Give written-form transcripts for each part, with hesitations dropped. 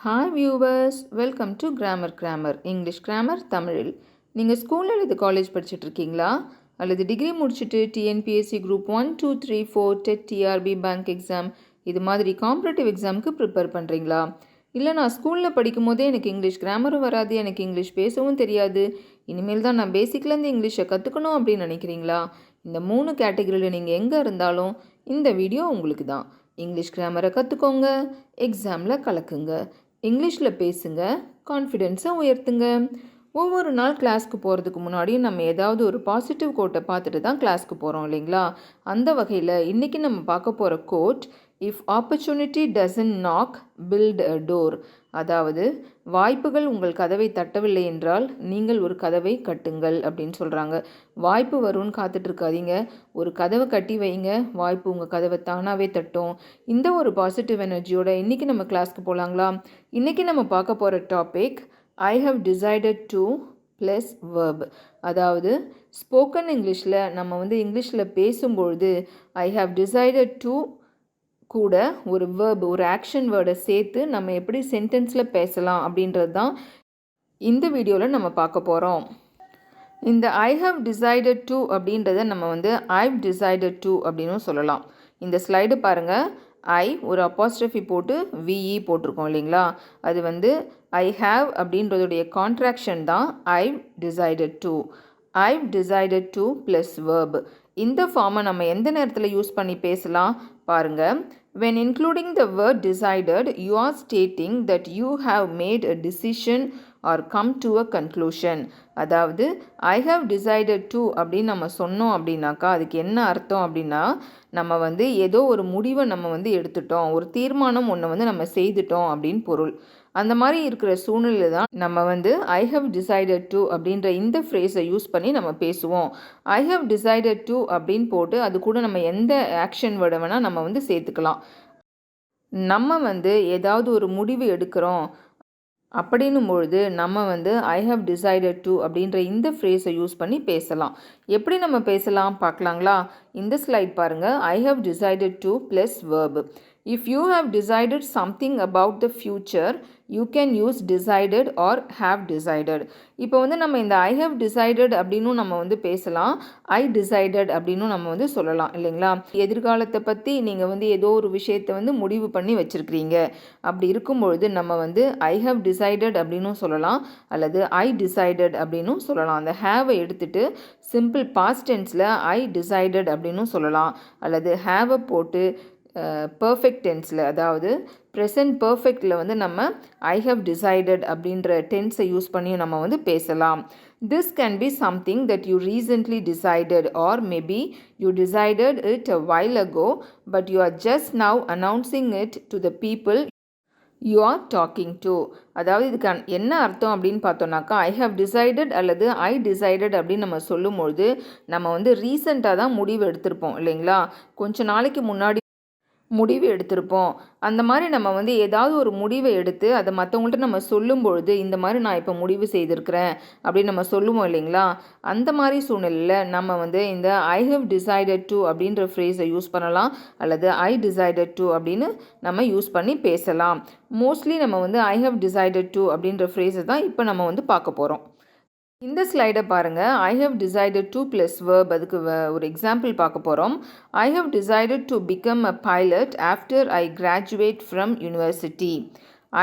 Hi viewers, welcome to grammar English grammar தமிழில். நீங்கள் school அல்லது காலேஜ் படிச்சுட்டு இருக்கீங்களா? அல்லது டிகிரி முடிச்சுட்டு TNPSC group 1, 2, 3, 4, TET, TRB, bank exam இது மாதிரி காம்படேட்டிவ் எக்ஸாமுக்கு ப்ரிப்பேர் பண்ணுறீங்களா? இல்லை, நான் ஸ்கூலில் படிக்கும் போதே எனக்கு இங்கிலீஷ் கிராமரும் வராது, எனக்கு இங்கிலீஷ் பேசவும் தெரியாது, இனிமேல் தான் நான் பேசிக்லேருந்து இங்கிலீஷை கற்றுக்கணும் அப்படின்னு நினைக்கிறீங்களா? இந்த 3 கேட்டகரியில் நீங்கள் எங்கே இருந்தாலும் இந்த வீடியோ உங்களுக்கு தான். இங்கிலீஷ் கிராமரை கற்றுக்கோங்க, எக்ஸாமில் கலக்குங்க, இங்கிலீஷில் பேசுங்க, கான்ஃபிடென்ஸை உயர்த்துங்க. ஒவ்வொரு நாள் கிளாஸ்க்கு போகிறதுக்கு முன்னாடி நம்ம ஏதாவது ஒரு பாசிட்டிவ் கோட்டை பார்த்துட்டு தான் கிளாஸ்க்கு போகிறோம் இல்லைங்களா? அந்த வகையில் இன்றைக்கி நம்ம பார்க்க போகிற quote, if opportunity doesn't knock build a door. அதாவது, வாய்ப்புகள் உங்கள் கதவை தட்டவில்லை என்றால் நீங்கள் ஒரு கதவை கட்டுங்கள் அப்படின்னு சொல்கிறாங்க. வாய்ப்பு வரும்னு காத்துட்ருக்காதீங்க, ஒரு கதவை கட்டி வைங்க, வாய்ப்பு உங்கள் கதவை தானாகவே தட்டும். இந்த ஒரு பாசிட்டிவ் எனர்ஜியோட இன்றைக்கி நம்ம கிளாஸ்க்கு போகலாங்களா? இன்றைக்கி நம்ம பார்க்க போகிற topic, I have decided to plus verb. அதாவது, ஸ்போக்கன் இங்கிலீஷில் நம்ம இங்கிலீஷில் பேசும்பொழுது ஐ ஹவ் டிசைடட் டு கூட ஒரு வேர்ப், ஒரு ஆக்ஷன் வேர்டை சேர்த்து நம்ம எப்படி சென்டென்ஸில் பேசலாம் அப்படின்றது தான் இந்த வீடியோவில் நம்ம பார்க்க போகிறோம். இந்த ஐ ஹவ் டிசைடட் டு அப்படின்றத நம்ம ஐவ் டிசைடட் டு அப்படின்னு சொல்லலாம். இந்த ஸ்லைடு பாருங்கள், ஐ ஒரு அப்பாஸ்ட்ரஃபி போட்டு விஇ போட்டிருக்கோம் இல்லைங்களா? அது ஐ ஹாவ் அப்படின்றதுடைய கான்ட்ராக்ஷன் தான் I've decided to. I've decided to plus verb. இந்த ஃபார்மை நம்ம எந்த நேரத்தில் யூஸ் பண்ணி பேசலாம் பாருங்கள். When including the word decided, you are stating that you have made a decision or come to a conclusion. அதாவது, I have decided to அப்படின்னு நம்ம சொன்னோம் அப்படின்னாக்கா அதுக்கு என்ன அர்த்தம் அப்படின்னா, நம்ம ஏதோ ஒரு முடிவை நம்ம எடுத்துட்டோம், ஒரு தீர்மானம் ஒன்று நம்ம செய்துட்டோம் அப்படின்னு பொருள். அந்த மாதிரி இருக்கிற சூழ்நிலை தான் நம்ம ஐ ஹவ் டிசைடட் டு அப்படின்ற இந்த ஃப்ரேஸை யூஸ் பண்ணி நம்ம பேசுவோம். ஐ ஹவ் டிசைடட் டு அப்படின்னு போட்டு அது கூட நம்ம எந்த ஆக்ஷன் வேர்டை வேணால் நம்ம சேர்த்துக்கலாம். நம்ம ஏதாவது ஒரு முடிவு எடுக்கிறோம் அப்படின்னும் பொழுது நம்ம ஐ ஹவ் டிசைடட் டு அப்படின்ற இந்த ஃப்ரேஸை யூஸ் பண்ணி பேசலாம். எப்படி நம்ம பேசலாம் பார்க்கலாங்களா? இந்த ஸ்லைட் பாருங்கள். I have decided to plus verb. If you have decided something about the future, you can use decided or have decided. இப்போ நம்ம இந்த ஐ ஹவ் டிசைடட் அப்படின்னும் நம்ம பேசலாம், ஐ டிசைடட் அப்படின்னும் நம்ம சொல்லலாம் இல்லைங்களா? எதிர்காலத்தை பற்றி நீங்கள் ஏதோ ஒரு விஷயத்தை முடிவு பண்ணி வச்சுருக்கிறீங்க. அப்படி இருக்கும்பொழுது நம்ம ஐ ஹவ் டிசைடட் அப்படின்னும் சொல்லலாம், அல்லது ஐ டிசைடட் அப்படின்னும் சொல்லலாம். அந்த ஹேவை எடுத்துகிட்டு சிம்பிள் பாஸ்ட் டென்ஸில் ஐ டிசைடட் அப்படின்னும் சொல்லலாம், அல்லது ஹேவை போட்டு பர்ஃபெக்ட் டென்ஸில், அதாவது ப்ரெசன்ட் பர்ஃபெக்டில் நம்ம ஐ ஹவ் டிசைடட் அப்படின்ற டென்ஸை யூஸ் பண்ணியும் நம்ம பேசலாம். This can be something that you recently decided, or maybe you decided it a while ago, but you are just now announcing it to the people you are talking to. அதாவது இதுக்கு என்ன அர்த்தம் அப்படின்னு பார்த்தோன்னாக்கா, ஐ have decided அல்லது I decided அப்படின்னு நம்ம சொல்லும்பொழுது நம்ம ரீசெண்டாக தான் முடிவு எடுத்திருப்போம் இல்லைங்களா? கொஞ்ச நாளைக்கு முன்னாடி முடிவு எடுத்திருப்போம். அந்த மாதிரி நம்ம ஏதாவது ஒரு முடிவை எடுத்து அதை மற்றவங்கள்ட்ட நம்ம சொல்லும் பொழுது, இந்த மாதிரி நான் இப்போ முடிவு செய்திருக்கிறேன் அப்படின்னு நம்ம சொல்லுவோம் இல்லைங்களா? அந்த மாதிரி சூழ்நிலையில் நம்ம இந்த ஐ ஹவ் டிசைடட் டு அப்படின்ற ஃப்ரேஸை யூஸ் பண்ணலாம், அல்லது ஐ டிசைடட் டு அப்படின்னு நம்ம யூஸ் பண்ணி பேசலாம். மோஸ்ட்லி நம்ம ஐ ஹவ் டிசைடட் டு அப்படின்ற ஃப்ரேஸை தான் இப்போ நம்ம பார்க்க போகிறோம். இந்த ஸ்லைடை பாருங்கள். I have decided to plus verb. அதுக்கு ஒரு எக்ஸாம்பிள் பார்க்க போகிறோம். I have decided to become a pilot after I graduate from university.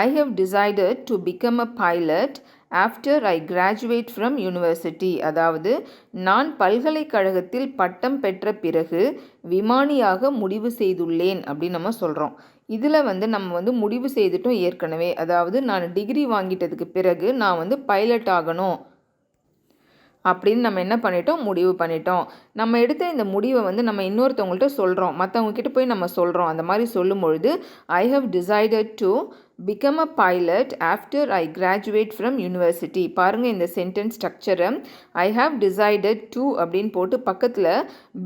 I have decided to become a pilot after I graduate from university. அதாவது, நான் பல்கலைக்கழகத்தில் பட்டம் பெற்ற பிறகு விமானியாக முடிவு செய்துள்ளேன் அப்படின்னு நம்ம சொல்கிறோம். இதில் நம்ம முடிவு செய்துட்டோம் ஏற்கனவே. அதாவது, நான் டிகிரி வாங்கிட்டதுக்கு பிறகு நான் பைலட் ஆகணும் அப்படின்னு நம்ம என்ன பண்ணிட்டோம், முடிவு பண்ணிட்டோம். நம்ம எடுத்த இந்த முடிவை நம்ம இன்னொருத்தவங்கள்ட்ட சொல்கிறோம், மற்றவங்கக்கிட்ட போய் நம்ம சொல்கிறோம். அந்த மாதிரி சொல்லும் பொழுது I have decided to become a pilot after I graduate from university. பாருங்கள் இந்த சென்டென்ஸ் ஸ்ட்ரக்சரை. ஐ ஹவ் டிசைடட் டு அப்படின்னு போட்டு பக்கத்தில்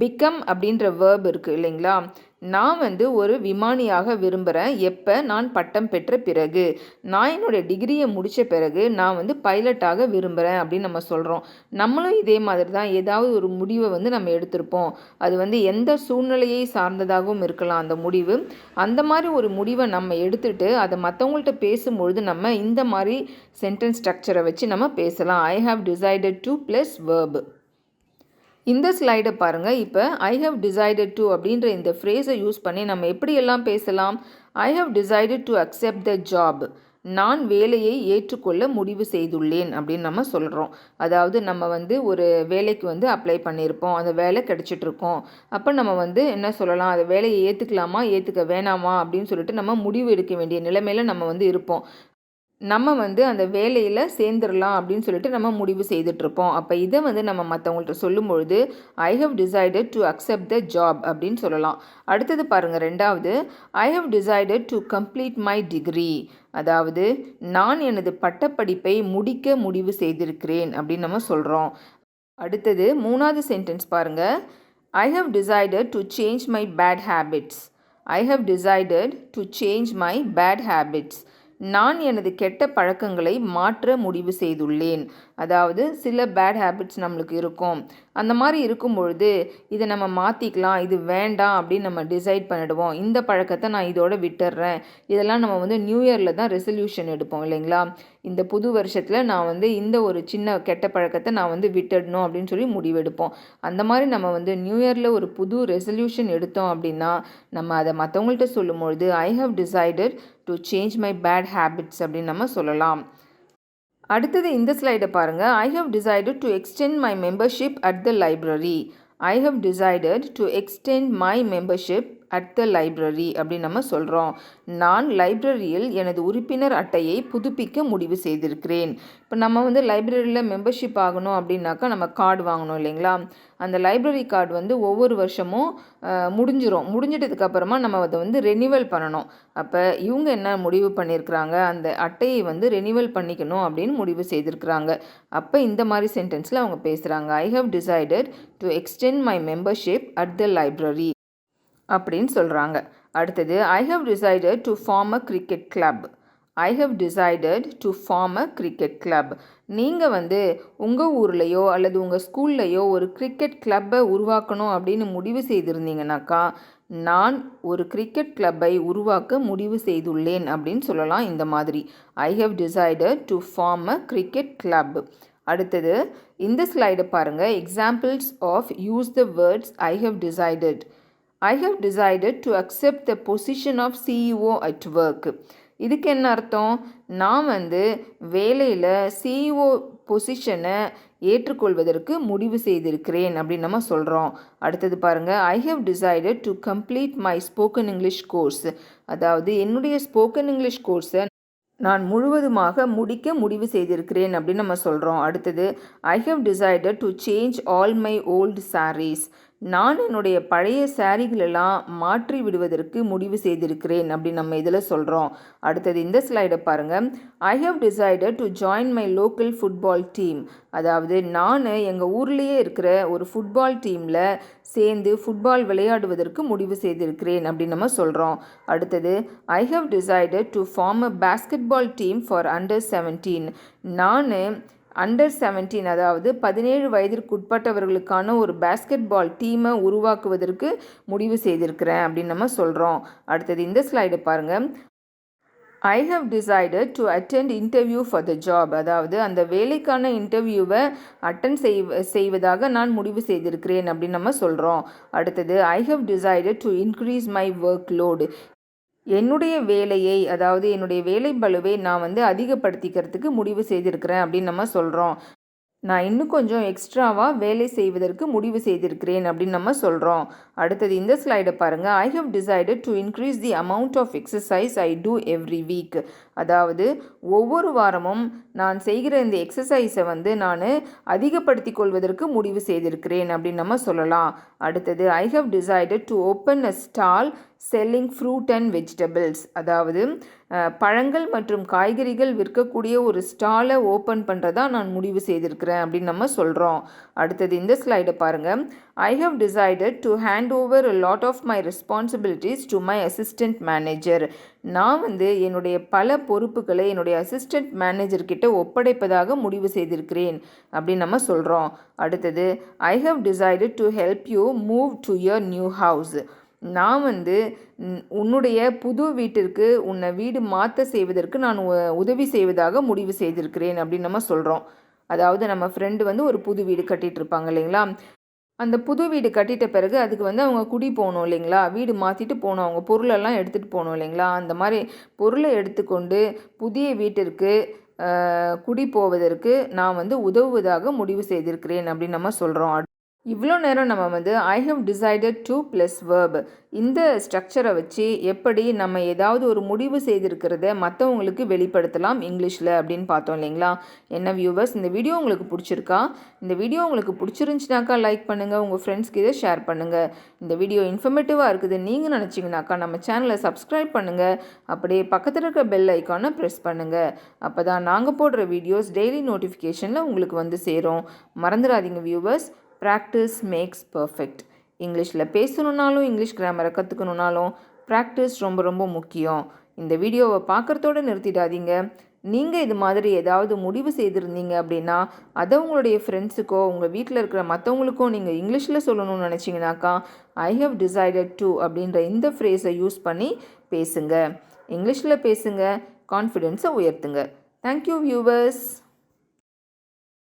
பிகம் அப்படின்ற வேர்ப் இருக்குது இல்லைங்களா? நான் வந்து ஒரு விமானியாக விரும்புகிறேன் எப்போ நான் பட்டம் பெற்ற பிறகு. நான் என்னுடைய டிகிரியை முடித்த பிறகு நான் வந்து பைலட்டாக விரும்புகிறேன் அப்படின்னு நம்ம சொல்கிறோம். நம்மளும் இதே மாதிரி தான் ஏதாவது ஒரு முடிவை வந்து நம்ம எடுத்திருப்போம். அது வந்து எந்த சூழ்நிலையை சார்ந்ததாகவும் இருக்கலாம் அந்த முடிவு. அந்த மாதிரி ஒரு முடிவை நம்ம எடுத்துகிட்டு அதை மற்றவங்கள்ட்ட பேசும்பொழுது நம்ம இந்த மாதிரி சென்டென்ஸ் ஸ்ட்ரக்சரை வச்சு நம்ம பேசலாம். I have decided to plus verb. இந்த ஸ்லைடை பாருங்கள். இப்போ ஐ ஹவ் டிசைடட் டு அப்படின்ற இந்த ஃப்ரேஸை யூஸ் பண்ணி நம்ம எப்படியெல்லாம் பேசலாம். I have decided to accept the job. நான் வேலையை ஏற்றுக்கொள்ள முடிவு செய்துள்ளேன் அப்படின்னு நம்ம சொல்கிறோம். அதாவது நம்ம வந்து ஒரு வேலைக்கு வந்து அப்ளை பண்ணியிருப்போம், அந்த வேலை கிடச்சிட்ருக்கோம். அப்போ நம்ம வந்து என்ன சொல்லலாம், அந்த வேலையை ஏற்றுக்கலாமா ஏற்றுக்க வேணாமா அப்படின்னு சொல்லிட்டு நம்ம முடிவு எடுக்க வேண்டிய நிலைமையில் நம்ம வந்து இருப்போம். நம்ம வந்து அந்த வேலையில் சேர்ந்துடலாம் அப்படின்னு சொல்லிட்டு நம்ம முடிவு செய்துட்ருப்போம். அப்போ இதை வந்து நம்ம மற்றவங்கள்ட்ட சொல்லும்பொழுது I have decided to accept the job அப்படின்னு சொல்லலாம். அடுத்தது பாருங்கள், ரெண்டாவது I have decided to complete my degree. அதாவது நான் எனது பட்டப்படிப்பை முடிக்க முடிவு செய்திருக்கிறேன் அப்படின்னு நம்ம சொல்கிறோம். அடுத்தது மூணாவது சென்டென்ஸ் பாருங்கள். I have decided to change my bad habits. I have decided to change my bad habits. நான் எனது கெட்ட பழக்கங்களை மாற்ற முடிவு செய்துள்ளேன். அதாவது சில பேட் ஹேபிட்ஸ் நம்மளுக்கு இருக்கும். அந்த மாதிரி இருக்கும் பொழுது இதை நம்ம மாற்றிக்கலாம், இது வேண்டாம் அப்படின்னு நம்ம டிசைட் பண்ணிடுவோம். இந்த பழக்கத்தை நான் இதோட விட்டுடுறேன். இதெல்லாம் நம்ம வந்து நியூ இயரில் தான் ரெசல்யூஷன் எடுப்போம் இல்லைங்களா. இந்த புது வருஷத்தில் நான் வந்து இந்த ஒரு சின்ன கெட்ட பழக்கத்தை நான் வந்து விட்டுடணும் அப்படின்னு சொல்லி முடிவெடுப்போம். அந்த மாதிரி நம்ம வந்து நியூ இயரில் ஒரு புது ரெசல்யூஷன் எடுத்தோம் அப்படின்னா நம்ம அதை மற்றவங்கள்ட்ட சொல்லும்பொழுது I have decided to change my bad habits அப்படின்னு நம்ம சொல்லலாம். அடுத்தது இந்த ஸ்லைடை பாருங்கள். I have decided to extend my membership at the library. I have decided to extend my membership at the library அப்படின்னு நம்ம சொல்கிறோம். நான் லைப்ரரியில் எனது உறுப்பினர் அட்டையை புதுப்பிக்க முடிவு செய்திருக்கிறேன். இப்போ நம்ம வந்து லைப்ரரியில் மெம்பர்ஷிப் ஆகணும் அப்படின்னாக்கா நம்ம கார்டு வாங்கணும் இல்லைங்களா. அந்த லைப்ரரி கார்டு வந்து ஒவ்வொரு வருஷமும் முடிஞ்சிட்டதுக்கப்புறமா நம்ம அதை வந்து ரெனிவல் பண்ணணும். அப்போ இவங்க என்ன முடிவு பண்ணியிருக்கிறாங்க, அந்த அட்டையை வந்து ரெனிவல் பண்ணிக்கணும் அப்படின்னு முடிவு செய்திருக்கிறாங்க. அப்போ இந்த மாதிரி சென்டென்ஸில் அவங்க பேசுகிறாங்க. I have decided to extend my membership at the library அப்படின்னு சொல்கிறாங்க. அடுத்தது I have decided to form a cricket club. I have decided to form a cricket club. நீங்கள் வந்து உங்கள் ஊர்லேயோ அல்லது உங்கள் ஸ்கூல்லையோ ஒரு கிரிக்கெட் கிளப்பை உருவாக்கணும் அப்படின்னு முடிவு செய்திருந்தீங்கன்னாக்கா நான் ஒரு கிரிக்கெட் கிளப்பை உருவாக்க முடிவு செய்துள்ளேன் அப்படின்னு சொல்லலாம். இந்த மாதிரி I have decided to form a cricket club. அடுத்தது இந்த ஸ்லைடை பாருங்கள். Examples of use the words I have decided. I have decided to accept the position of CEO at work. இதுக்கு என்ன அர்த்தம், நான் வந்து வேலையில் CEO பொசிஷனை ஏற்றுக்கொள்வதற்கு முடிவு செய்திருக்கிறேன் அப்படின்னு நம்ம சொல்கிறோம். அடுத்தது பாருங்கள். I have decided to complete my spoken English course. அதாவது என்னுடைய ஸ்போக்கன் இங்கிலீஷ் கோர்ஸை நான் முழுவதுமாக முடிக்க முடிவு செய்திருக்கிறேன் அப்படின்னு நம்ம சொல்கிறோம். அடுத்தது I have decided to change all my old saris. நான் என்னுடைய பழைய சாரீகளெல்லாம் மாற்றி விடுவதற்கு முடிவு செய்திருக்கிறேன் அப்படின்னு நம்ம இதில் சொல்கிறோம். அடுத்தது இந்த ஸ்லைடை பாருங்கள். I have decided to join my local football team. அதாவது நான் எங்கள் ஊர்லேயே இருக்கிற ஒரு ஃபுட்பால் டீமில் சேர்ந்து ஃபுட்பால் விளையாடுவதற்கு முடிவு செய்திருக்கிறேன் அப்படின்னு நம்ம சொல்கிறோம். அடுத்தது I have decided to form a basketball team for under 17. நான் அண்டர் 17 அதாவது 17 வயதிற்கு உட்பட்டவர்களுக்கான ஒரு பாஸ்கெட்பால் டீமை உருவாக்குவதற்கு முடிவு செய்திருக்கிறேன் அப்படின்னு நம்ம சொல்கிறோம். அடுத்தது இந்த ஸ்லைடு பாருங்கள். I have decided to attend interview for the job. அதாவது அந்த வேலைக்கான இன்டர்வியூவை அட்டெண்ட் செய்வதாக நான் முடிவு செய்திருக்கிறேன் அப்படின்னு நம்ம சொல்கிறோம். அடுத்தது I have decided to increase my work load. என்னுடைய வேலையை அதாவது என்னுடைய வேலை பளுவை நான் வந்து அதிகப்படுத்திக்கிறதுக்கு முடிவு செய்திருக்கிறேன் அப்படின்னு நம்ம சொல்கிறோம். நான் இன்னும் கொஞ்சம் எக்ஸ்ட்ராவாக வேலை செய்வதற்கு முடிவு செய்திருக்கிறேன் அப்படின்னு நம்ம சொல்கிறோம். அடுத்தது இந்த ஸ்லைடை பாருங்கள். I have decided to increase the amount of exercise I do every week. அதாவது ஒவ்வொரு வாரமும் நான் செய்கிற இந்த எக்ஸசைஸை வந்து நான் அதிகப்படுத்தி கொள்வதற்கு முடிவு செய்திருக்கிறேன் அப்படின்னு நம்ம சொல்லலாம். அடுத்தது I have decided to open a stall selling fruit and vegetables. அதாவது பழங்கள் மற்றும் காய்கறிகள் விற்கக்கூடிய ஒரு ஸ்டாலை ஓப்பன் பண்ணுறதா நான் முடிவு செய்திருக்கிறேன் அப்படின்னு நம்ம சொல்கிறோம். அடுத்தது இந்த ஸ்லைடை பாருங்கள். I have decided to hand over a lot of my responsibilities to my assistant manager. நான் என்னுடைய பல பொறுப்புகளை என்னுடைய அசிஸ்டன்ட் மேனேஜர்கிட்ட ஒப்படைப்பதாக முடிவு செய்திருக்கிறேன் அப்படின்னு நம்ம சொல்கிறோம். அடுத்தது I have decided to help you move to your new house. நான் உன்னுடைய புது வீட்டிற்கு உன்னை வீடு மாற்ற செய்வதற்கு நான் உதவி செய்வதாக முடிவு செய்திருக்கிறேன் அப்படின்னு நம்ம சொல்கிறோம். அதாவது நம்ம ஃப்ரெண்டு ஒரு புது வீடு கட்டிகிட்டு இருப்பாங்க இல்லைங்களா, அந்த புது வீடு கட்டிட்ட பிறகு அதுக்கு அவங்க குடி போகணும் இல்லைங்களா, வீடு மாற்றிட்டு போகணும், அவங்க பொருளெல்லாம் எடுத்துகிட்டு போகணும் இல்லைங்களா, அந்த மாதிரி பொருளை எடுத்துக்கொண்டு புதிய வீட்டிற்கு குடி போவதற்கு நான் உதவுவதாக முடிவு செய்திருக்கிறேன் அப்படின்னு நம்ம சொல்கிறோம். இவ்வளோ நேரம் நம்ம I have decided to plus verb இந்த ஸ்ட்ரக்சரை வச்சு எப்படி நம்ம ஏதாவது ஒரு முடிவு செய்திருக்கிறத மற்றவங்களுக்கு வெளிப்படுத்தலாம் இங்கிலீஷில் அப்படின்னு பார்த்தோம் இல்லைங்களா. என்ன வியூவர்ஸ், இந்த வீடியோ உங்களுக்கு பிடிச்சிருக்கா? இந்த வீடியோ உங்களுக்கு பிடிச்சிருந்துச்சுனாக்கா லைக் பண்ணுங்கள், உங்கள் ஃப்ரெண்ட்ஸ்க்கு இதை ஷேர் பண்ணுங்கள். இந்த வீடியோ இன்ஃபர்மேட்டிவாக இருக்குது நீங்கள் நினச்சிங்கனாக்கா நம்ம சேனலை சப்ஸ்கிரைப் பண்ணுங்கள், அப்படியே பக்கத்தில் இருக்க பெல் ஐக்கானை ப்ரெஸ் பண்ணுங்கள். அப்போ தான் நாங்கள் போடுற வீடியோஸ் டெய்லி நோட்டிஃபிகேஷனில் உங்களுக்கு சேரும். மறந்துடாதீங்க வியூவர்ஸ், ப்ராக்டிஸ் மேக்ஸ் பர்ஃபெக்ட். இங்கிலீஷில் பேசணுன்னாலும் இங்கிலீஷ் கிராமரை கற்றுக்கணுன்னாலும் ப்ராக்டிஸ் ரொம்ப ரொம்ப முக்கியம். இந்த வீடியோவை பார்க்குறதோடு நிறுத்திடாதீங்க. நீங்கள் இது மாதிரி ஏதாவது முடிவு செய்திருந்தீங்க அப்படின்னா அதை உங்களுடைய ஃப்ரெண்ட்ஸுக்கோ உங்கள் வீட்டில் இருக்கிற மற்றவங்களுக்கோ நீங்கள் இங்கிலீஷில் சொல்லணும்னு நினச்சிங்கனாக்கா ஐ ஹவ் டிசைடட் டு அப்படின்ற இந்த ஃப்ரேஸை யூஸ் பண்ணி பேசுங்க. இங்கிலீஷில் பேசுங்க, கான்ஃபிடென்ஸை உயர்த்துங்க. Thank you viewers.